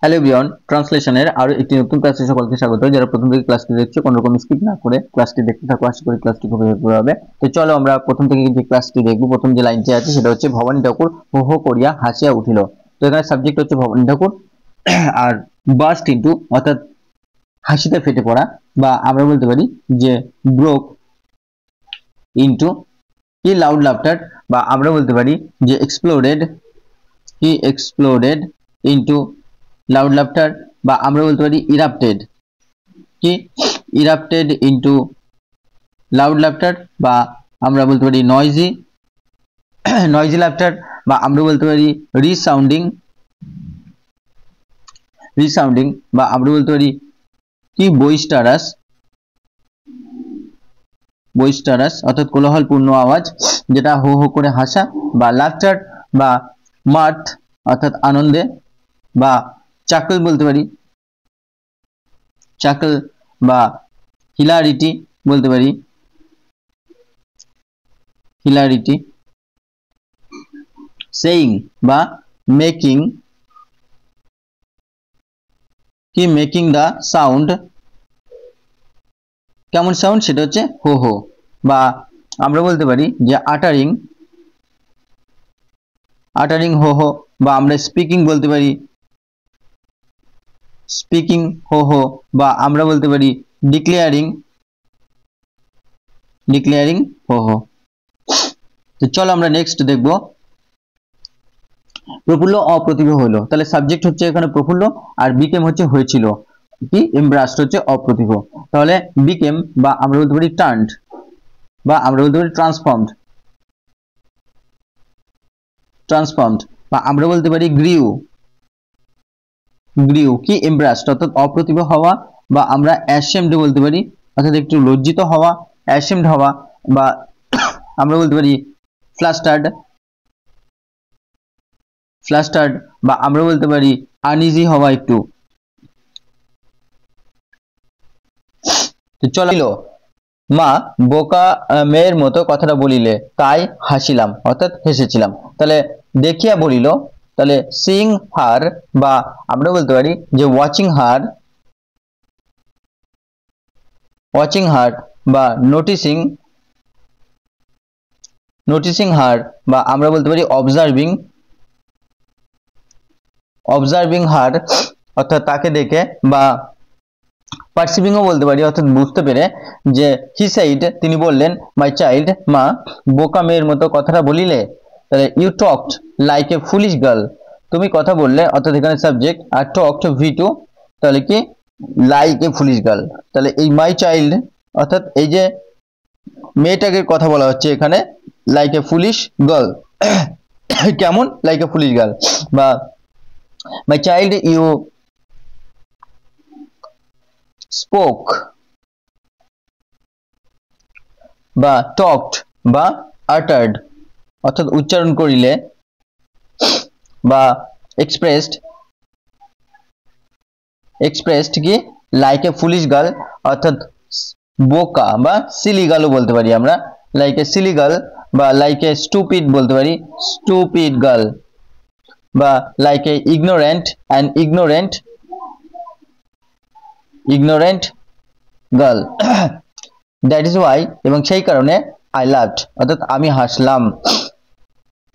Hello everyone, ট্রান্সলেশনের আরো একটি নতুন ক্লাসে সকলকে স্বাগত। যারা প্রথম থেকে ক্লাসটি দেখছো কোনো রকম স্কিপ না করে ক্লাসটি দেখতে থাকো, আশা করি ক্লাসটি খুব হেল্পফুল হবে। তো চলো আমরা প্রথম থেকে যে ক্লাসটি দেখবো। প্রথম যে লাইনটি আছে সেটা হচ্ছে ভবানী ঠাকুর হো হো করিয়া হাসিয়া উঠিল। তো এখানে সাবজেক্ট হচ্ছে ভবানী ঠাকুর আর বার্স্ট ইনটু অর্থাৎ হাসিতে ফেটে পড়া, বা আমরা বলতে পারি যে ব্রোক ইনটু কি লাউড লাফটার, বা আমরা বলতে পারি যে এক্সপ্লোডেড ইনটু লাউড লাফটার, বা আমরা বলতে পারি ইরাপ্টেড ইনটু লাউড লাফটার, বা আমরা বলতে পারি নয়েজি লাফটার, বা আমরা বলতে পারি রিসাউন্ডিং, বা আমরা বলতে পারি কি বইস্টারাস অর্থাৎ কোলাহলপূর্ণ আওয়াজ, যেটা হো হো করে হাসা, বা লাফটার বা মার্থ অর্থাৎ আনন্দে, বা চাকল বলতে পারি, চাকল বা হিলারিটি বলতে পারি, হিলারিটি, সেইং বা মেকিং দ্য সাউন্ড, কেমন সাউন্ড সেটা হচ্ছে হো হো, বা আমরা বলতে পারি যে আটারিং হো হো, বা আমরা স্পিকিং বলতে পারি স্পিকিং হো হো, বা আমরা বলতে পারি ডিক্লেয়ারিং হো হো। তো চলো আমরা নেক্সট দেখবো প্রফুল্ল অপ্রতিভ হলো। তাহলে সাবজেক্ট হচ্ছে এখানে প্রফুল্ল আর বিকেম হচ্ছে হয়েছিল কি এমব্রাস্ট হচ্ছে অপ্রতিভ। তাহলে বিকেম বা আমরা বলতে পারি টার্নড, বা আমরা বলতে পারি ট্রান্সফর্মড, বা আমরা বলতে পারি গ্রিউ কি এমব্রাস্ট অর্থাৎ অপ্রতিভ হওয়া, বা আমরা অ্যাশেমড বলতে পারি অর্থাৎ একটু লজ্জিত হওয়া, অ্যাশেমড হওয়া, বা আমরা বলতে পারি ফ্লাস্টার্ড, বা আমরা বলতে পারি আনইজি হওয়া একটু। তো চলো, মা বোকা মেয়ের মতো কথাটা বলিলে তাই হাসিলাম অর্থাৎ হেসেছিলাম। তাহলে দেখিয়া বলিল, তাহলে সিইং হার, বা আমরা বলতে পারি যে ওয়াচিং হার, বা নোটিসিং হার, বা আমরা বলতে পারি অবজার্ভিং হার অর্থাৎ তাকে দেখে, বা পারসিভিংও বলতে পারি অর্থাৎ বুঝতে পেরে, যে হি সেইড তিনি বললেন, মাই চাইল্ড মা বোকা মেয়ের মতো কথাটা বলিলে, তাহলে you talked like a foolish girl, তুমি কথা বললে অর্থাৎ এখানে সাবজেক্ট, আর টকড V2, তাহলে কি লাইক এ ফুলিশ গার্ল। তাহলে এই মাই চাইল্ড অর্থাৎ এই যে মেয়েটাকে কথা বলা হচ্ছে এখানে লাইক এ ফুলিশ গার্ল, কেমন লাইক এ ফুলিশ গার্ল, বা মাই চাইল্ড ইউ স্পোক, বা টকড বা আটার্ড অর্থাৎ উচ্চারণ করিলে, বা এক্সপ্রেসড কি লাইক এ ফুলিশ গার্ল অর্থাৎ বোকা বা সিলি গার্লও বলতে পারি আমরা, লাইক এ সিলি গার্ল, বা লাইক এ স্টুপিড বলতে পারি স্টুপিড গার্ল, বা like a ignorant girl. That is Y, এবং সেই কারণে আই লাভড অর্থাৎ আমি হাসলাম,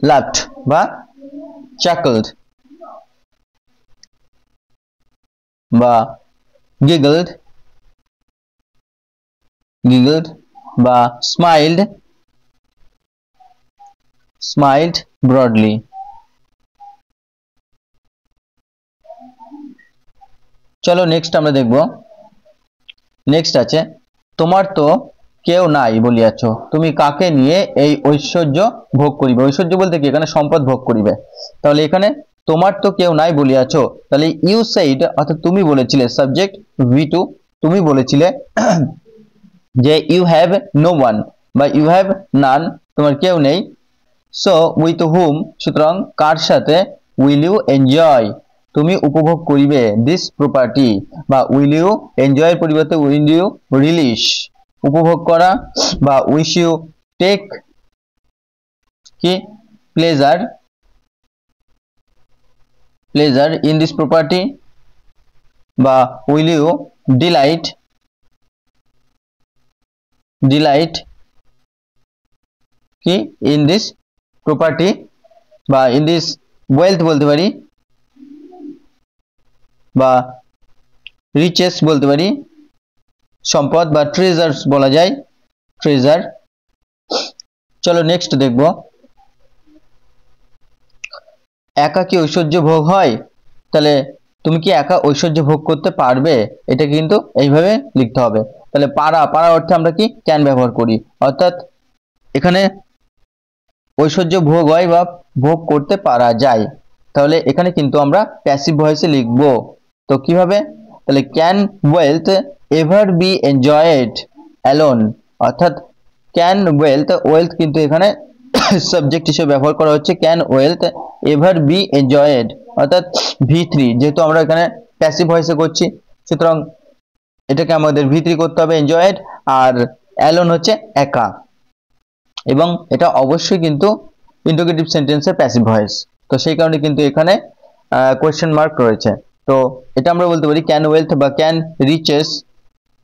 লাভড বা chuckled, বা giggled, বা smiled broadly। চলো নেক্সট আমরা দেখব। নেক্সট আছে তোমার তো কেউ নাই বলিয়াছ, তুমি কাকে নিয়ে এই ঐশ্বর্য ভোগ করিবে। ঐশ্বর্য বলতে কি এখানে সম্পদ ভোগ করিবে। তাহলে এখানে তোমার তো কেউ নাই বলিয়াছ, তাহলে ইউ সেইড অর্থাৎ তুমি বলেছিলে, সাবজেক্ট V2, তুমি বলেছিলে যে ইউ হ্যাভ নো ওয়ান, বা ইউ হ্যাভ নান, তোমার কেউ নেই। সো উইথ হুম, সুতরাং কার সাথে, উইল ইউ এনজয় তুমি উপভোগ করিবে দিস প্রপার্টি, বা উইল ইউ এনজয়ের পরিবর্তে উইল ইউ রিলিশ উপভোগ করা, বা উইশ ইউ টেক কি প্লেজার ইন দিস প্রপার্টি, বা উইল ইউ ডিলাইট কি ইন দিস প্রপার্টি বা ইন দিস ওয়েলথ বলতে পারি, বা রিচেস বলতে পারি, সম্পদ, বা ট্রেজার্স বলা যায়, ট্রেজার। চলো নেক্সট দেখব, একা কি ঐশ্বর্য ভোগ হয়? তাহলে তুমি কি একা ঐশ্বর্য ভোগ করতে পারবে? এটা কিন্তু এইভাবে লিখতে হবে। তাহলে পারা অর্থে আমরা কি ক্যান ব্যবহার করি, অর্থাৎ এখানে ঐশ্বর্য ভোগ হয় বা ভোগ করতে পারা যায়। তাহলে এখানে কিন্তু আমরা প্যাসিভ ভয়েসে লিখব। তো কিভাবে? তাহলে can wealth ever be enjoyed alone, অর্থাৎ ক্যান ওয়েলথ কিন্তু এখানে সাবজেক্ট হিসেবে ব্যবহার করা হচ্ছে, can wealth ever be enjoyed, অর্থাৎ V3, যেহেতু আমরা এখানে প্যাসিভ ভয়েসে করছি সুতরাং এটাকে আমাদের V3 করতে হবে, এনজয়েড, আর অ্যালোন হচ্ছে একা, এবং এটা অবশ্যই কিন্তু ইন্টারোগেটিভ সেন্টেন্সের প্যাসিভ ভয়েস। তো সেই কারণে কিন্তু এখানে কোয়েশ্চেন মার্ক রয়েছে। তো এটা আমরা বলতে পারি ক্যান ওয়েলথ বা ক্যান রিচেস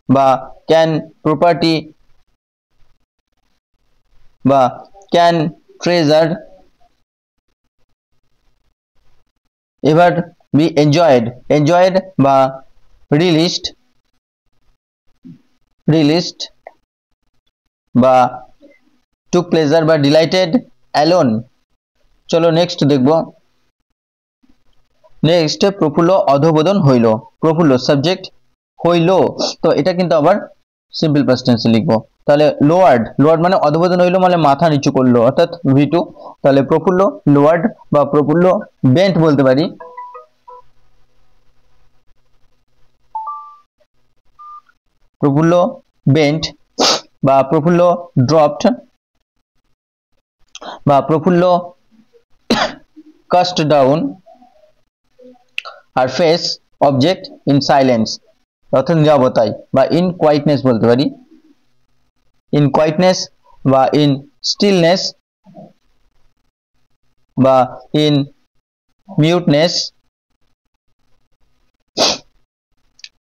বা ক্যান প্রপার্টি বা can treasure ever be enjoyed বা রিলিস্ট বা টুক প্লেজার বা ডিলাইটেড অ্যালোন। চলো নেক্সট দেখব, নেক্সট প্রফুল্ল অধোবোধন হইল, প্রফুল্ল সাবজেক্ট, হইল, তো এটা কিন্তু আবার সিম্পল পাস্ট টেন্সে লিখবো। তাহলে লোয়ার্ড মানে অধোবোধন হইল মানে মাথা নিচু করলো, অর্থাৎ V2। তাহলে প্রফুল্ল লোয়ার্ড বা প্রফুল্ল বেন্ট বলতে পারি, প্রফুল্ল বেন্ট বা প্রফুল্ল ড্রপড বা প্রফুল্ল কাস্ট ডাউন আর ফেস অবজেক্ট ইন সাইলেন্স, অর্থাৎ নীরবতায়, বা ইন কোয়াইটনেস বলতে পারি, ইন কোয়াইটনেস বা ইন স্টিলনেস বা ইন মিউটনেস।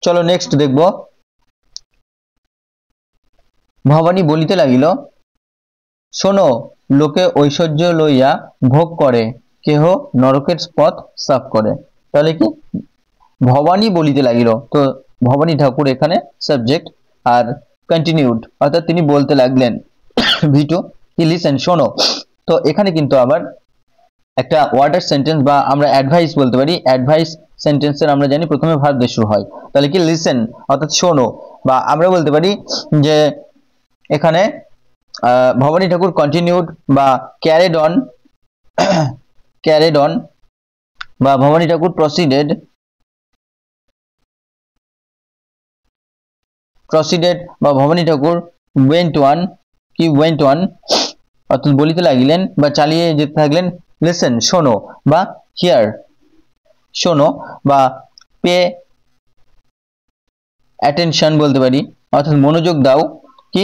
চলো নেক্সট দেখব, ভবানী বলিতে লাগিল, শোনো, লোকে ঐশ্বর্য লইয়া ভোগ করে, কেহ নরকের পথ সাফ করে। তাহলে কি ভবানী বলিতে লাগিল, তো ভবানী ঠাকুর এখানে সাবজেক্ট, আর কন্টিনিউড অর্থাৎ তিনি বলতে লাগলেন, V2 কি লিসেন, শোনো। তো এখানে কিন্তু আবার একটা ওয়ার্ডার সেন্টেন্স বা আমরা অ্যাডভাইস বলতে পারি, অ্যাডভাইস সেন্টেন্সের আমরা জানি প্রথমে ভার্ব দিয়ে শুরু হয়, তাহলে কি লিসেন অর্থাৎ শোনো, বা আমরা বলতে পারি যে এখানে ভবানী ঠাকুর কন্টিনিউড বা ক্যারিড অন বা ভবানী ঠাকুর প্রসিডেড বা ভবানী ঠাকুর ওয়েন্ট অন অর্থাৎ বলিতে লাগিলেন বা চালিয়ে যেতে থাকলেন, লিসেন শোনো বা হিয়ার শোনো, বা পে অ্যাটেনশন বলতে পারি, অর্থাৎ মনোযোগ দাও। কি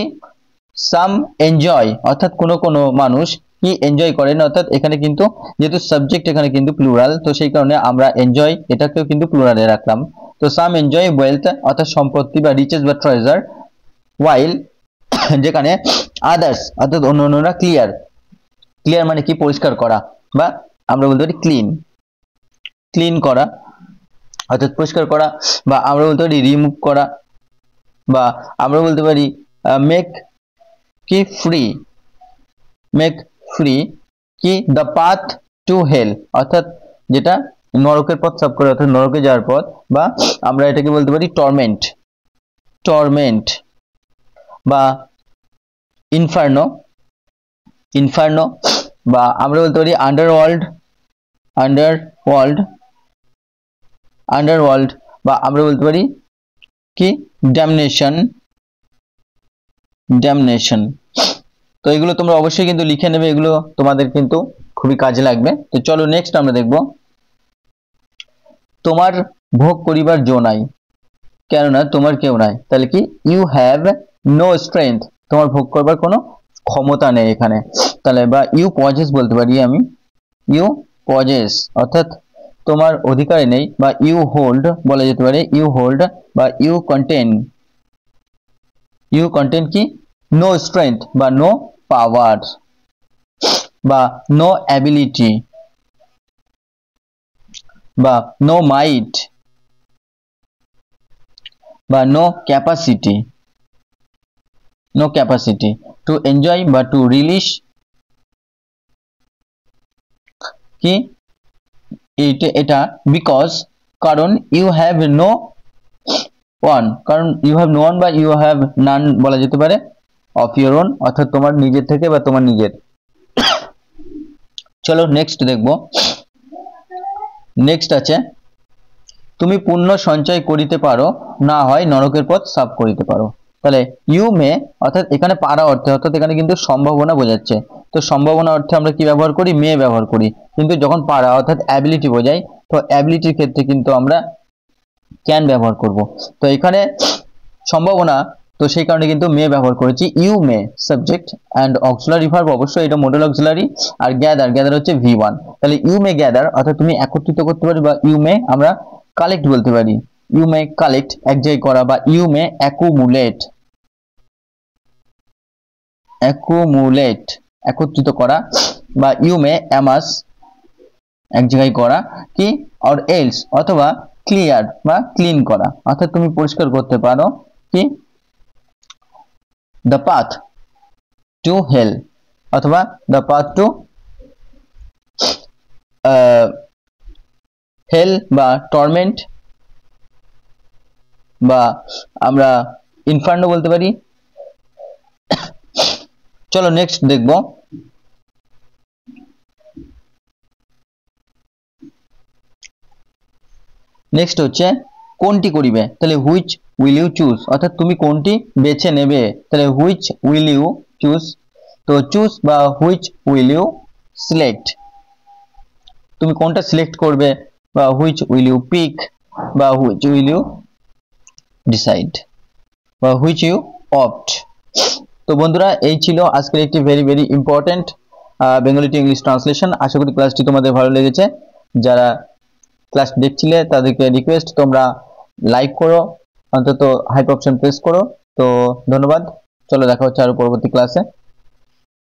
সাম এনজয়, অর্থাৎ কোনো মানুষ কি এনজয় করেন, অর্থাৎ এখানে কিন্তু যেহেতু সাবজেক্ট এখানে কিন্তু প্লুরাল, তো সেই কারণে আমরা এনজয় এটাকেও কিন্তু প্লুরালে রাখলাম। তো সাম এনজয় ওয়েলথ অর্থাৎ সম্পত্তি বা রিচেস বা ট্রেজার, ওয়াইল যেখানে আদার্স অর্থাৎ অন্যরা ক্লিয়ার মানে কি পরিষ্কার করা, বা আমরা বলতে পারি ক্লিন করা অর্থাৎ পরিষ্কার করা, বা আমরা বলতে পারি রিমুভ করা, বা আমরা বলতে পারি মেক ফ্রি কি দ্য পাথ টু হেল, অর্থাৎ যেটা নরকের পথ সাফ করে, অর্থাৎ নরকে যাওয়ার পথ, বা আমরা এটাকে বলতে পারি টর্মেন্ট বা ইনফার্নো বা আমরা বলতে পারি আন্ডারওয়ার্ল্ড বা আমরা বলতে পারি কি ড্যামনেশন। তো এগুলো তোমরা অবশ্যই কিন্তু লিখে নেবে, এগুলো তোমাদের কিন্তু খুবই কাজে লাগবে। তো চলো নেক্সট আমরা দেখব, তোমার ভোগ করিবার জো নাই, কেননা তোমার কেউ নাই। তাহলে কি ইউ হ্যাভ নো স্ট্রেংথ, তোমার ভোগ করবার কোনো ক্ষমতা নেই এখানে। তাহলে বা ইউ পজেস বলতে পারি আমি, ইউ পজেস অর্থাৎ তোমার অধিকারে নেই, বা ইউ হোল্ড বলা যেতে পারে, ইউ হোল্ড বা ইউ কন্টেন কি, নো স্ট্রেংথ বা নো পাওয়ার, বা নো অ্যাবিলিটি, বা নো মাইট, বা নো ক্যাপাসিটি টু এনজয় বা টু রিলিশ কি এটা বিকজ কারণ ইউ হ্যাভ নো ওয়ান, কারণ ইউ হ্যাভ নো ওয়ান বা ইউ হ্যাভ নান বলা যেতে পারে অফ ইউর ওন, অর্থাৎ তোমার নিজের থেকে বা তোমার নিজের। চলো নেক্সট দেখবো। নেক্সট আছে তুমি পুণ্য সঞ্চয় করিতে পারো, না হয় নরকের পথ সাফ করিতে পারো। তাহলে ইউ মে অর্থাৎ এখানে পারা অর্থে, অর্থাৎ এখানে কিন্তু সম্ভাবনা বোঝাচ্ছে, তো সম্ভাবনা অর্থে আমরা কি ব্যবহার করি, মে ব্যবহার করি। কিন্তু যখন পারা অর্থাৎ অ্যাবিলিটি বোঝাই, তো অ্যাবিলিটির ক্ষেত্রে কিন্তু আমরা ক্যান ব্যবহার করব। তো এখানে সম্ভাবনা, তো সেই কারণে কিন্তু মে ব্যবহার করেছি। You may subject and auxiliary verb, অবশ্যই এটা মডেল অক্সিলারি। আর গ্যাদার হচ্ছে V1। তাহলে ইউ মে গ্যাদার অর্থাৎ তুমি একত্রিত করতে পারি, বা ইউ মে আমরা কালেক্ট বলতে পারি, ইউ মে কালেক্ট এক জায়গায় করা, বা ইউ মে অ্যাকুমুলেট একত্রিত করা, বা ইউ মে অ্যামাস এক জায়গায় করা কি, অর এলস অথবা ক্লিয়ার বা ক্লিন করা, অর্থাৎ তুমি পরিষ্কার করতে পারো কি, দ্য পাথ টু হেল অথবা দ্য পাথ টু হেল বা টর্মেন্ট, বা আমরা ইনফার্নো বলতে পারি। চলো নেক্সট দেখবো। নেক্সট হচ্ছে কোনটি করিবে, তাহলে হুইচ উইল ইউ চুজ, অর্থাৎ তুমি কোনটি বেছে নেবে, তাহলে হুইচ উইল ইউ চুজ, তো চুজ বা হুইচ উইল ইউ সিলেক্ট, তুমি কোনটা সিলেক্ট করবে, বা হুইচ উইল ইউ পিক, বা হুইচ উইল ইউ ডিসাইড, বা হুইচ ইউ অপ্ট। তো বন্ধুরা এই ছিল আজকের একটি very very important Bengali to English translation. আশা করি ক্লাসটি তোমাদের ভালো লেগেছে। যারা ক্লাস দেখছিলে তাদেরকে রিকোয়েস্ট তোমরা লাইক করো, অন্তত হাইপ অপশন প্রেস করো। তো ধন্যবাদ, চলো দেখা হচ্ছে আরো পরবর্তী ক্লাসে।